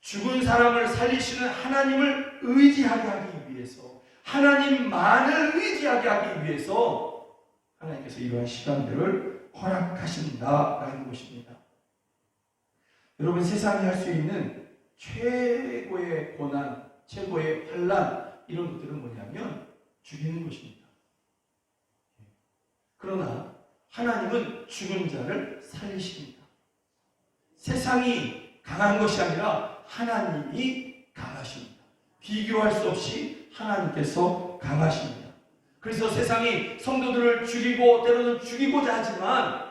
죽은 사람을 살리시는 하나님을 의지하게 하기 위해서, 하나님만을 의지하게 하기 위해서 하나님께서 이러한 시간들을 허락하신다라는 것입니다. 여러분, 세상이 할 수 있는 최고의 고난, 최고의 환난, 이런 것들은 뭐냐면 죽이는 것입니다. 그러나 하나님은 죽은 자를 살리십니다. 세상이 강한 것이 아니라 하나님이 강하십니다. 비교할 수 없이 하나님께서 강하십니다. 그래서 세상이 성도들을 죽이고 때로는 죽이고자 하지만,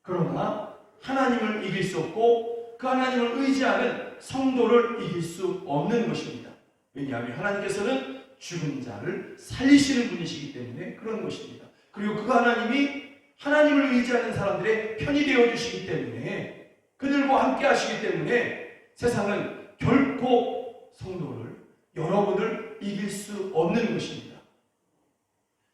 그러나 하나님을 이길 수 없고 그 하나님을 의지하는 성도를 이길 수 없는 것입니다. 왜냐하면 하나님께서는 죽은 자를 살리시는 분이시기 때문에 그런 것입니다. 그리고 그 하나님이 하나님을 의지하는 사람들의 편이 되어주시기 때문에, 그들과 함께 하시기 때문에 세상은 결코 성도를, 여러분을 이길 수 없는 것입니다.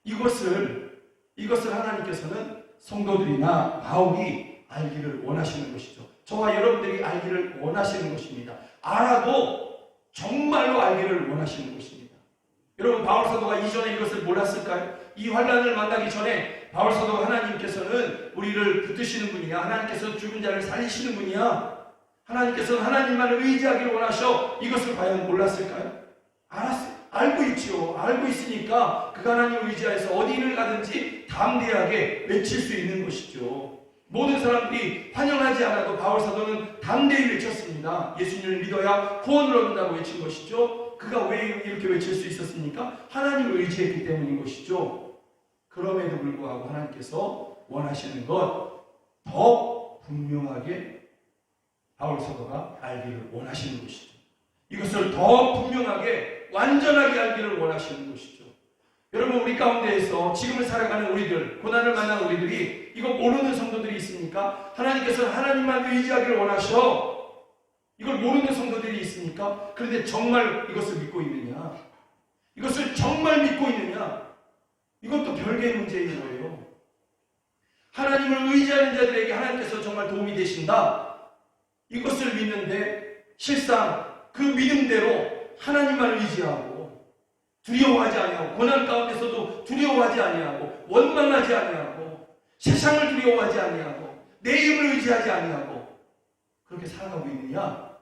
이것을 하나님께서는 성도들이나 바울이 알기를 원하시는 것이죠. 저와 여러분들이 알기를 원하시는 것입니다. 알아도 정말로 알기를 원하시는 것입니다. 여러분, 바울 사도가 이전에 이것을 몰랐을까요? 이 환난을 만나기 전에 바울 사도가 하나님께서는 우리를 붙드시는 분이야, 하나님께서 죽은 자를 살리시는 분이야, 하나님께서는 하나님만을 의지하기를 원하셔, 이것을 과연 몰랐을까요? 알고 있지요. 알고 있으니까 그 하나님을 의지하여서 어디를 가든지 담대하게 외칠 수 있는 것이죠. 모든 사람들이 환영하지 않아도 바울 사도는 담대히 외쳤습니다. 예수님을 믿어야 구원을 얻는다고 외친 것이죠. 그가 왜 이렇게 외칠 수 있었습니까? 하나님을 의지했기 때문인 것이죠. 그럼에도 불구하고 하나님께서 원하시는 것 더 분명하게 바울 사도가 알기를 원하시는 것이죠. 이것을 더 분명하게, 완전하게 알기를 원하시는 것이죠. 여러분, 우리 가운데에서 지금을 살아가는 우리들, 고난을 만난 우리들이 이거 모르는 성도들이 있습니까? 하나님께서 하나님만 의지하기를 원하셔. 이걸 모르는 성도들이 있습니까? 그런데 정말 이것을 믿고 있느냐? 이것을 정말 믿고 있느냐? 이것도 별개의 문제인 거예요. 하나님을 의지하는 자들에게 하나님께서 정말 도움이 되신다. 이것을 믿는데 실상 그 믿음대로 하나님만 의지하고 두려워하지 아니하고, 고난 가운데서도 두려워하지 아니하고, 원망하지 아니하고, 세상을 두려워하지 아니하고, 내 힘을 의지하지 아니하고 그렇게 살아가고 있느냐?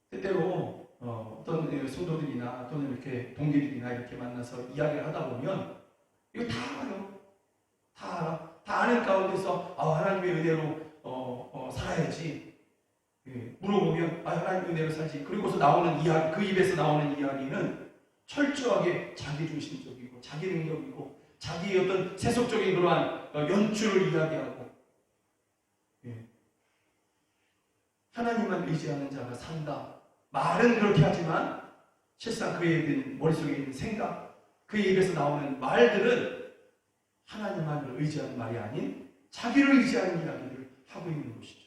때때로 어떤 성도들이나 또는 이렇게 동기들이나 이렇게 만나서 이야기를 하다 보면 이거 다 알아요. 다 알아. 다 아는 가운데서 하나님의 은혜로 살아야지. 물어보면 하나님의 은혜로 살지. 그리고서 나오는 이야기, 그 입에서 나오는 이야기는 철저하게 자기중심적이고 자기 능력이고 자기의 어떤 세속적인 그러한 연출을 이야기하고, 하나님만 의지하는 자가 산다. 말은 그렇게 하지만 실상 그의 머릿속에 있는 생각, 그의 입에서 나오는 말들은 하나님만을 의지하는 말이 아닌 자기를 의지하는 이야기를 하고 있는 것이죠.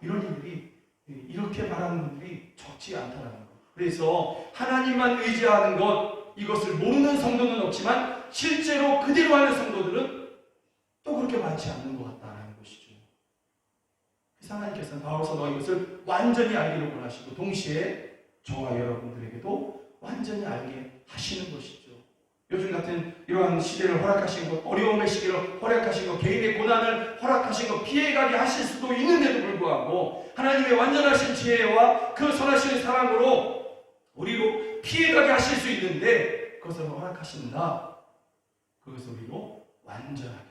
이런 일들이, 이렇게 말하는 분들이 적지 않다는 것. 그래서 하나님만 의지하는 것, 이것을 모르는 성도는 없지만 실제로 그대로 하는 성도들은 또 그렇게 많지 않는 것 같다는 것이죠. 그래서 하나님께서는 바울 사도가 이것을 완전히 알기를 원하시고 동시에 저와 여러분들에게도 완전히 알게 하시는 것이죠. 요즘 같은 이러한 시대를 허락하신 것, 어려움의 시기를 허락하신 것, 개인의 고난을 허락하신 것, 피해가게 하실 수도 있는데도 불구하고 하나님의 완전하신 지혜와 그 선하신 사랑으로 우리로 피해가게 하실 수 있는데 그것을 허락하신다. 그것을 우리로 완전하게,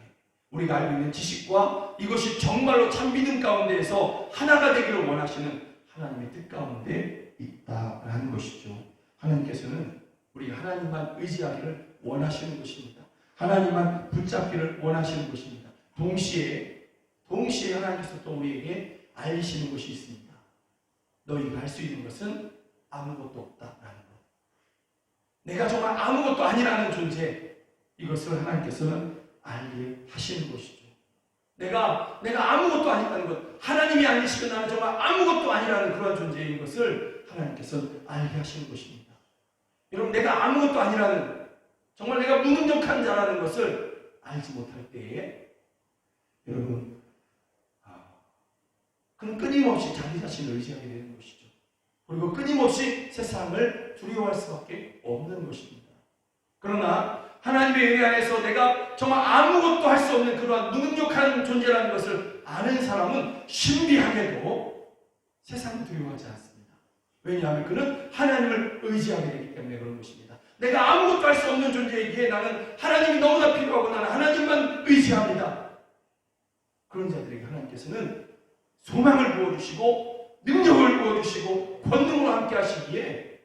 우리가 알고 있는 지식과 이것이 정말로 참 믿음 가운데에서 하나가 되기를 원하시는 하나님의 뜻 가운데 있다라는 것이죠. 하나님께서는 우리가 하나님만 의지하기를 원하시는 것입니다. 하나님만 붙잡기를 원하시는 것입니다. 동시에 하나님께서 또 우리에게 알리시는 것이 있습니다. 너희가 할 수 있는 것은 아무것도 없다라는 것. 내가 정말 아무것도 아니라는 존재, 이것을 하나님께서는 알게 하시는 것이죠. 내가 아무것도 아니라는 것, 하나님이 아니시면 나는 정말 아무것도 아니라는 그런 존재인 것을 하나님께서는 알게 하시는 것입니다. 여러분, 내가 아무것도 아니라는, 정말 내가 무능력한 자라는 것을 알지 못할 때에 여러분, 그럼 끊임없이 자기 자신을 의지하게 되는 것이죠. 그리고 끊임없이 세상을 두려워할 수밖에 없는 것입니다. 그러나 하나님의 은혜 안에서 내가 정말 아무것도 할 수 없는 그러한 무능력한 존재라는 것을 아는 사람은 신비하게도 세상을 두려워하지 않습니다. 왜냐하면 그는 하나님을 의지하게 되기 때문에 그런 것입니다. 내가 아무것도 할 수 없는 존재이기에 나는 하나님이 너무나 필요하고 나는 하나님만 의지합니다. 그런 자들에게 하나님께서는 소망을 부어주시고 능력을 부어주시고 권능으로 함께 하시기에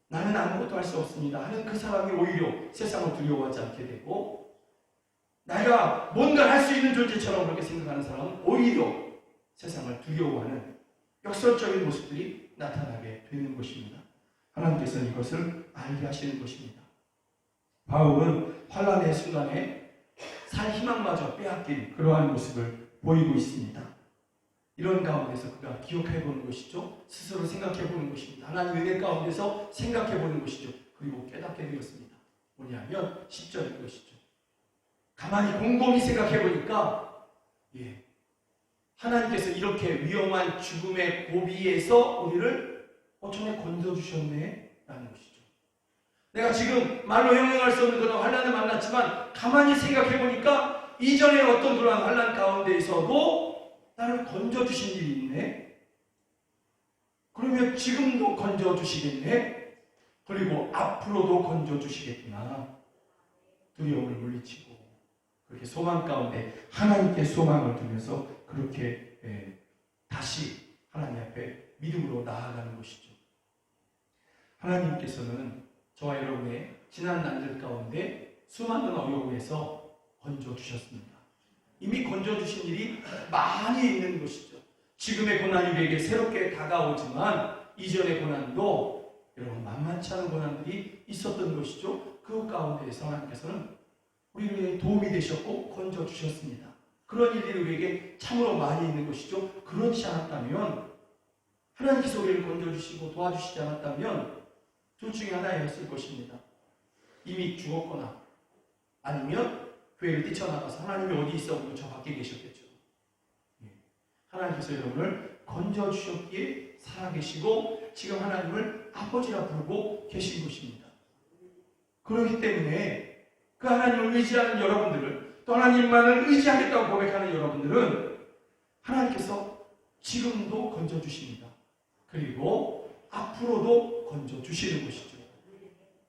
나는 아무것도 할 수 없습니다 하는 그 사람이 오히려 세상을 두려워하지 않게 되고, 내가 뭔가 할 수 있는 존재처럼 그렇게 생각하는 사람은 오히려 세상을 두려워하는 역설적인 모습들이 나타나게 되는 것입니다. 하나님께서는 이것을 알게 하시는 것입니다. 바울은 환난의 순간에 살 희망마저 빼앗긴 그러한 모습을 보이고 있습니다. 이런 가운데서 그가 기억해보는 것이죠. 스스로 생각해보는 것입니다. 하나님 은혜 가운데서 생각해보는 것이죠. 그리고 깨닫게 되었습니다. 뭐냐면 10절인 것이죠. 가만히 곰곰이 생각해보니까 하나님께서 이렇게 위험한 죽음의 고비에서 우리를 정말 건져주셨네 라는 것이죠. 내가 지금 말로 형용할 수 없는 그런 환난을 만났지만 가만히 생각해보니까 이전에 어떤 그런 환난 가운데에서도 나를 건져주신 일이 있네. 그러면 지금도 건져주시겠네. 그리고 앞으로도 건져주시겠구나. 두려움을 물리치고 그렇게 소망 가운데 하나님께 소망을 두면서 그렇게 다시 하나님 앞에 믿음으로 나아가는 것이죠. 하나님께서는 저와 여러분의 지난 날들 가운데 수많은 어려움에서 건져주셨습니다. 이미 건져주신 일이 많이 있는 것이죠. 지금의 고난이 우리에게 새롭게 다가오지만 이전의 고난도 여러분 만만치 않은 고난들이 있었던 것이죠. 그 가운데에서 하나님께서는 우리에게 도움이 되셨고 건져주셨습니다. 그런 일들이 우리에게 참으로 많이 있는 것이죠. 그렇지 않았다면, 하나님께서 우리를 건져주시고 도와주시지 않았다면 둘 중에 하나였을 것입니다. 이미 죽었거나 아니면 교회를 뛰쳐나가서 하나님이 어디 있어? 저 밖에 계셨겠죠. 하나님께서 여러분을 건져주셨기에 살아계시고 지금 하나님을 아버지라 부르고 계신 것입니다. 그렇기 때문에 그 하나님을 의지하는 여러분들을, 또 하나님만을 의지하겠다고 고백하는 여러분들은 하나님께서 지금도 건져주십니다. 그리고 앞으로도 건져주시는 것이죠.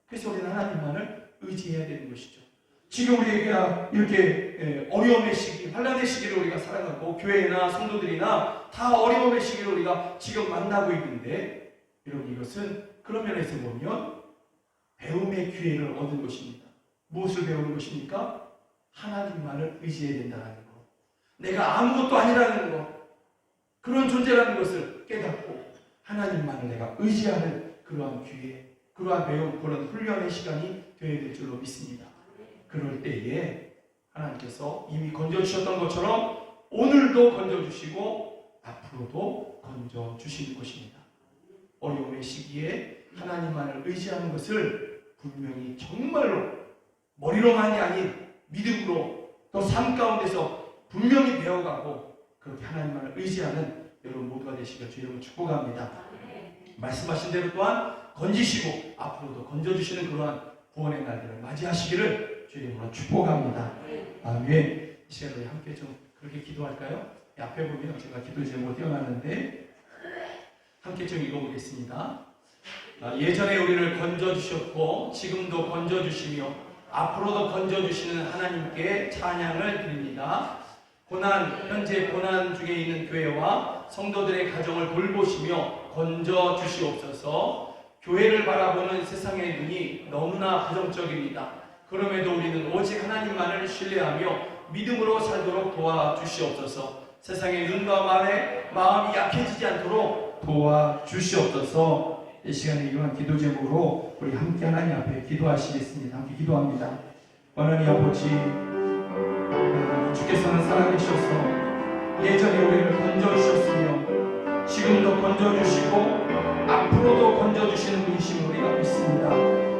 그래서 우리는 하나님만을 의지해야 되는 것이죠. 지금 우리가 이렇게 어려움의 시기, 환난의 시기를 우리가 살아가고 교회나 성도들이나 다 어려움의 시기를 우리가 지금 만나고 있는데, 여러분 이것은 그런 면에서 보면 배움의 기회를 얻은 것입니다. 무엇을 배우는 것입니까? 하나님만을 의지해야 된다는 것. 내가 아무것도 아니라는 것. 그런 존재라는 것을 깨닫고 하나님만을 내가 의지하는 그러한 기회, 그러한 배움, 그런 훈련의 시간이 되어야 될 줄로 믿습니다. 그럴 때에 하나님께서 이미 건져주셨던 것처럼 오늘도 건져주시고 앞으로도 건져주시는 것입니다. 어려움의 시기에 하나님만을 의지하는 것을 분명히 정말로 머리로만이 아닌 믿음으로 또 삶 가운데서 분명히 배워가고 그렇게 하나님만을 의지하는 여러분 모두가 되시길 주님을 축복합니다. 말씀하신 대로 또한 건지시고 앞으로도 건져주시는 그러한 구원의 날들을 맞이하시기를 주님으로 축복합니다. 아멘. 이 시간에 우리 함께 좀 그렇게 기도할까요? 앞에 보면 제가 기도 제목을 띄워놨는데 함께 좀 읽어보겠습니다. 예전에 우리를 건져주셨고 지금도 건져주시며 앞으로도 건져주시는 하나님께 찬양을 드립니다. 현재 고난 중에 있는 교회와 성도들의 가정을 돌보시며 건져주시옵소서. 교회를 바라보는 세상의 눈이 너무나 부정적입니다. 그럼에도 우리는 오직 하나님만을 신뢰하며 믿음으로 살도록 도와주시옵소서. 세상의 눈과 말에 마음이 약해지지 않도록 도와주시옵소서. 이 시간에 이러한 기도 제목으로 우리 함께 하나님 앞에 기도하시겠습니다. 함께 기도합니다. 하나님 아버지, 주께서는 살아계셔서 예전에 우리를 건져주셨으며 지금도 건져주시고 앞으로도 건져주시는 분이심을 우리가 믿습니다.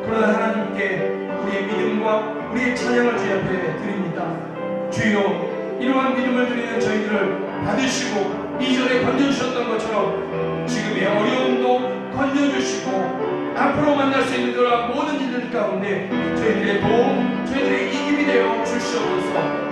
그러나 하나님께 우리의 믿음과 우리의 찬양을 주 앞에 드립니다. 주여, 이러한 믿음을 드리는 저희들을 받으시고 이전에 건져주셨던 것처럼 지금의 어려움도 건져주시고 앞으로 만날 수 있는 그러한 모든 일들 가운데 저희들의 도움, 저희들의 이김이 되어 주시옵소서.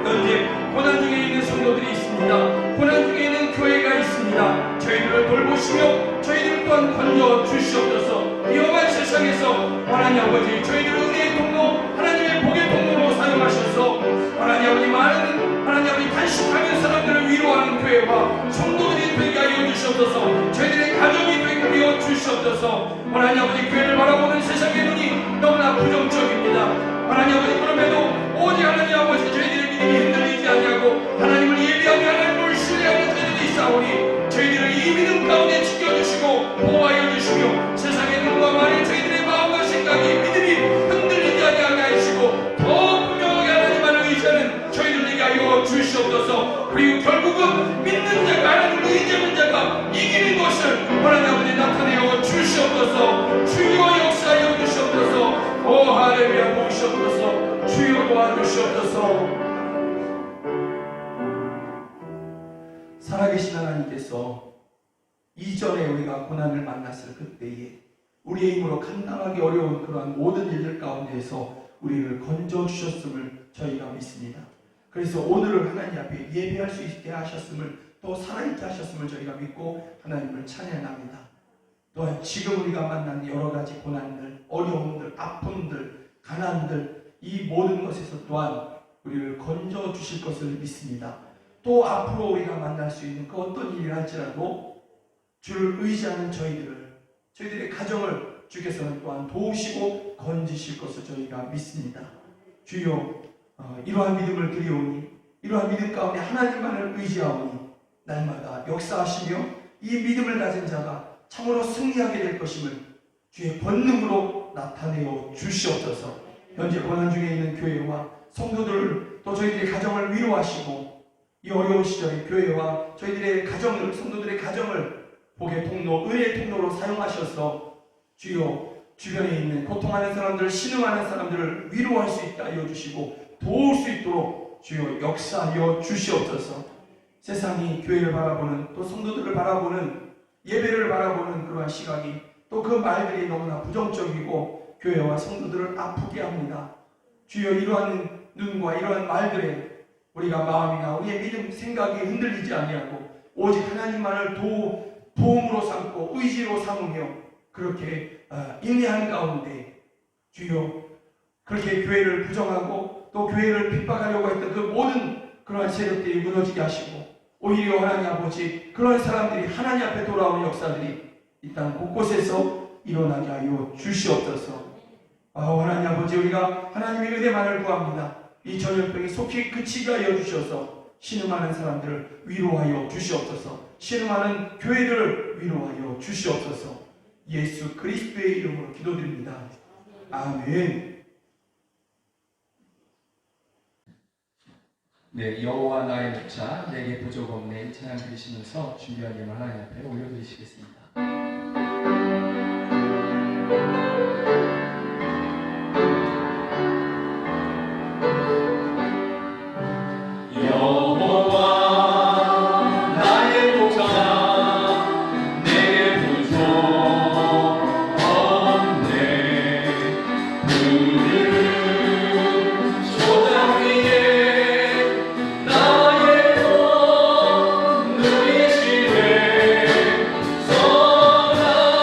현재 고난 중에 있는 성도들이 있습니다. 고난 중에 있는 교회가 있습니다. 저희들을 돌보시며 저희들 또한 건져 주시옵소서. 위험한 세상에서 하나님 아버지, 저희들을 은혜의 통로, 하나님의 복의 통로로 사용하셔서 하나님 아버지, 많은 하나님 아버지 단식하는 사람들을 위로하는 교회와 성도들이 되게 하여 주시옵소서. 저희들의 가정이 되게 하여 주시옵소서. 하나님 아버지, 교회를 바라보는 세상의 눈이 너무나 부정적입니다. 하나님 아버지, 그럼에도 오직 하나님 아버지, 저희들의 믿음이 흔들리지 아니하고 하나님을 예비하며 하나님을 신뢰하는 저희들이 있사오니 저희들을 이 믿음 가운데 지켜주시고 보호하여 주시며 세상의 눈과 많은 저희들의 마음과 생각이 믿음이 흔들리지 아니하게 하시고 더 분명하게 하나님만을 의지하는 저희들에게 하여 주시옵소서. 그리고 결국은 믿는 자가, 하나님을 의지하는 자가 이기는 것을 하나님 아버지 나타내어 주시옵소서. 주여 역사하여 주시옵소서. 오 할렐루야 모시옵소서. 주여 도와주시옵소서. 살아계신 하나님께서 이전에 우리가 고난을 만났을 그때에 우리의 힘으로 감당하기 어려운 그러한 모든 일들 가운데에서 우리를 건져주셨음을 저희가 믿습니다. 그래서 오늘을 하나님 앞에 예배할 수 있게 하셨음을, 또 살아있게 하셨음을 저희가 믿고 하나님을 찬양합니다. 또한 지금 우리가 만난 여러 가지 고난들, 어려움들, 아픔들, 가난들, 이 모든 것에서 또한 우리를 건져주실 것을 믿습니다. 또 앞으로 우리가 만날 수 있는 그 어떤 일이 할지라도 주를 의지하는 저희들의 가정을 주께서는 또한 도우시고 건지실 것을 저희가 믿습니다. 주여, 이러한 믿음을 드리오니 이러한 믿음 가운데 하나님만을 의지하오니 날마다 역사하시며 이 믿음을 가진 자가 참으로 승리하게 될 것임을 주의 권능으로 나타내어 주시옵소서. 현재 고난 중에 있는 교회와 성도들, 또 저희들의 가정을 위로하시고 이 어려운 시절에 교회와 저희들의 가정을, 성도들의 가정을 복의 통로, 은혜의 통로로 사용하셔서 주여, 주변에 있는 고통하는 사람들, 신음하는 사람들을 위로할 수 있게 하여 주시고 도울 수 있도록 주여 역사하여 주시옵소서. 세상이 교회를 바라보는, 또 성도들을 바라보는, 예배를 바라보는 그러한 시각이, 또 그 말들이 너무나 부정적이고 교회와 성도들을 아프게 합니다. 주여, 이러한 눈과 이러한 말들에 우리가 마음이나 우리의 믿음, 생각이 흔들리지 아니하고 오직 하나님만을 도움으로 삼고 의지로 삼으며 그렇게 인내하는 가운데 주여, 그렇게 교회를 부정하고 또 교회를 핍박하려고 했던 그 모든 그러한 세력들이 무너지게 하시고 오히려 하나님 아버지, 그런 사람들이 하나님 앞에 돌아오는 역사들이 이 땅 곳곳에서 일어나게 하여 주시옵소서. 하나님 아버지, 우리가 하나님의 은혜만을 구합니다. 이 전염병이 속히 그치게 하여 주셔서 신음하는 사람들을 위로하여 주시옵소서. 신음하는 교회들을 위로하여 주시옵소서. 예수 그리스도의 이름으로 기도드립니다. 아멘. 네, 여호와 나의 목자, 내게 부족 없네 찬양 드리시면서 준비한 예물 하나님 앞에 올려드리시겠습니다. 선한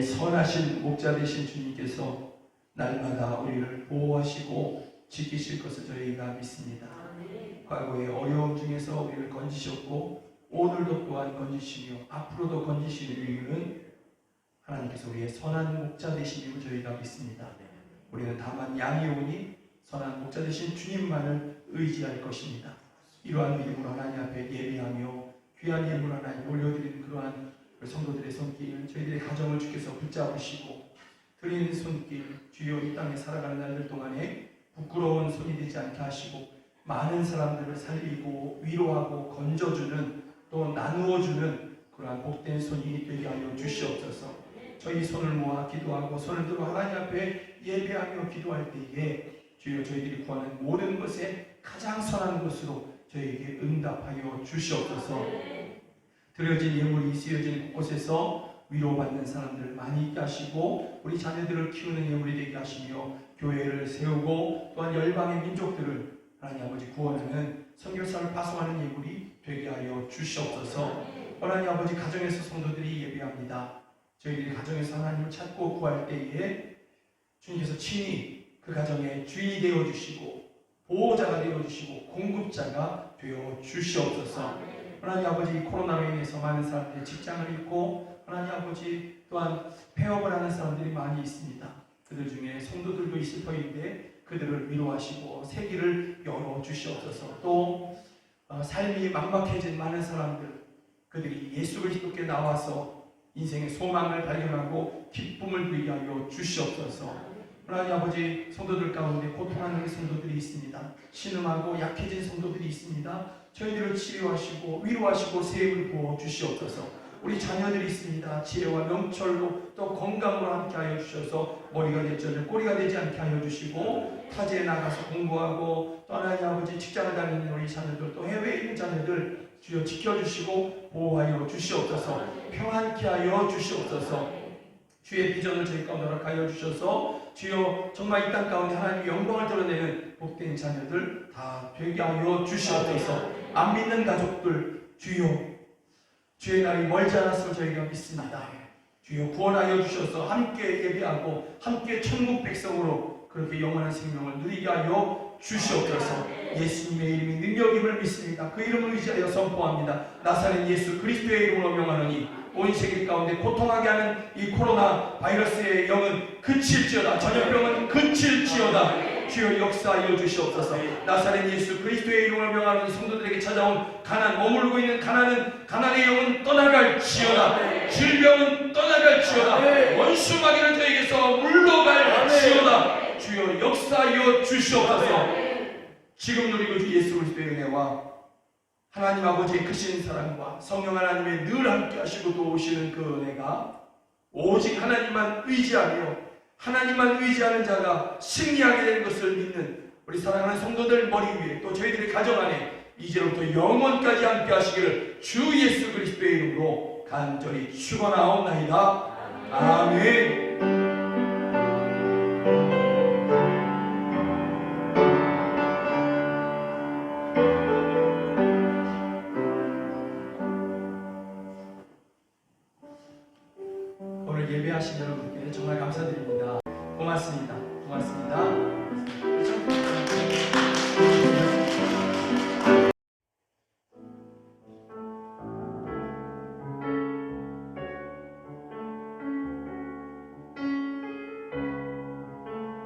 선하신 목자 되신 주님께서 날마다 우리를 보호하시고 지키실 것을 저희가 믿습니다. 과거의 어려움 중에서 우리를 건지셨고 오늘도 또한 건지시며 앞으로도 건지시는 이유는 하나님께서 우리의 선한 목자 되심임을 저희가 믿습니다. 우리는 다만 양이 오니 선한 목자 되신 주님만을 의지할 것입니다. 이러한 믿음으로 하나님 앞에 예배하며 귀한 예물 하나님 올려드리는 그러한 성도들의 손길, 저희들의 가정을 주께서 붙잡으시고 드리는 손길, 주여 이 땅에 살아가는 날들 동안에 부끄러운 손이 되지 않게 하시고 많은 사람들을 살리고 위로하고 건져주는 또 나누어주는 그러한 복된 손이 되게 하여 주시옵소서. 저희 손을 모아 기도하고 손을 들어 하나님 앞에 예배하며 기도할 때에 주여 저희들이 구하는 모든 것에 가장 선한 것으로 저희에게 응답하여 주시옵소서. 드려진 예물이 쓰여진 곳곳에서 위로받는 사람들을 많이 있게 하시고 우리 자녀들을 키우는 예물이 되게 하시며 교회를 세우고 또한 열방의 민족들을 하나님 아버지 구원하는 선교사를 파송하는 예물이 되게 하여 주시옵소서. 하나님 아버지 가정에서 성도들이 예배합니다. 저희들이 가정에서 하나님을 찾고 구할 때에 주님께서 친히 그 가정의 주인이 되어주시고 보호자가 되어주시고 공급자가 되어주시옵소서. 하나님 아버지 코로나로 인해서 많은 사람들이 직장을 잃고 하나님 아버지 또한 폐업을 하는 사람들이 많이 있습니다. 그들 중에 성도들도 있을 터인데 그들을 위로하시고 새길을 열어주시옵소서. 또 삶이 막막해진 많은 사람들 그들이 예수 그리스도께 나와서 인생의 소망을 발견하고 기쁨을 누리게 하여 주시옵소서. 하나님 아버지 성도들 가운데 고통하는 성도들이 있습니다. 신음하고 약해진 성도들이 있습니다. 저희들을 치료하시고 위로하시고 새해를 부어 주시옵소서. 우리 자녀들이 있습니다. 지혜와 명철로 또 건강으로 함께 하여 주셔서 머리가 되지 않을 꼬리가 되지 않게 하여 주시고 타지에 나가서 공부하고 또 하나님 아버지 직장을 다니는 우리 자녀들 또 해외에 있는 자녀들 주여 지켜주시고 보호하여 주시옵소서. 평안케 하여 주시옵소서. 주의 비전을 저희 가운데 허락하여 주셔서 주여 정말 이 땅 가운데 하나님의 영광을 드러내는 복된 자녀들 다 되게 하여 주시옵소서. 안 믿는 가족들 주여 주의 날이 멀지 않았음을 저희가 믿습니다. 주여 구원하여 주셔서 함께 예배하고 함께 천국 백성으로 그렇게 영원한 생명을 누리게 하여 주시옵소서. 예수님의 이름이 능력임을 믿습니다. 그 이름을 의지하여 선포합니다. 나사렛 예수 그리스도의 이름으로 명하노니 온 세계 가운데 고통하게 하는 이 코로나 바이러스의 영은 그칠지어다. 전염병은 그칠지어다. 주여 역사하여 주시옵소서. 나사렛 예수 그리스도의 이름으로 명하는 성도들에게 찾아온 가난, 머물고 있는 가난의 영은 떠나갈지어다. 질병은 떠나갈지어다. 원수 마귀는 저에게서 물러갈지어다. 주여 역사하여 주시옵소서. 지금 누리고 주 예수 그리스도의 은혜와 하나님 아버지의 크신 사랑과 성령 하나님의 늘 함께 하시고 도우시는 그 은혜가 오직 하나님만 의지하며 하나님만 의지하는 자가 승리하게 되는 것을 믿는 우리 사랑하는 성도들 머리 위에 또 저희들의 가정 안에 이제로부터 영원까지 함께 하시기를 주 예수 그리스도의 이름으로 간절히 축원하옵나이다. 아멘. 오늘 예배하신 여러분께 정말 감사드립니다. 고맙습니다. 고맙습니다.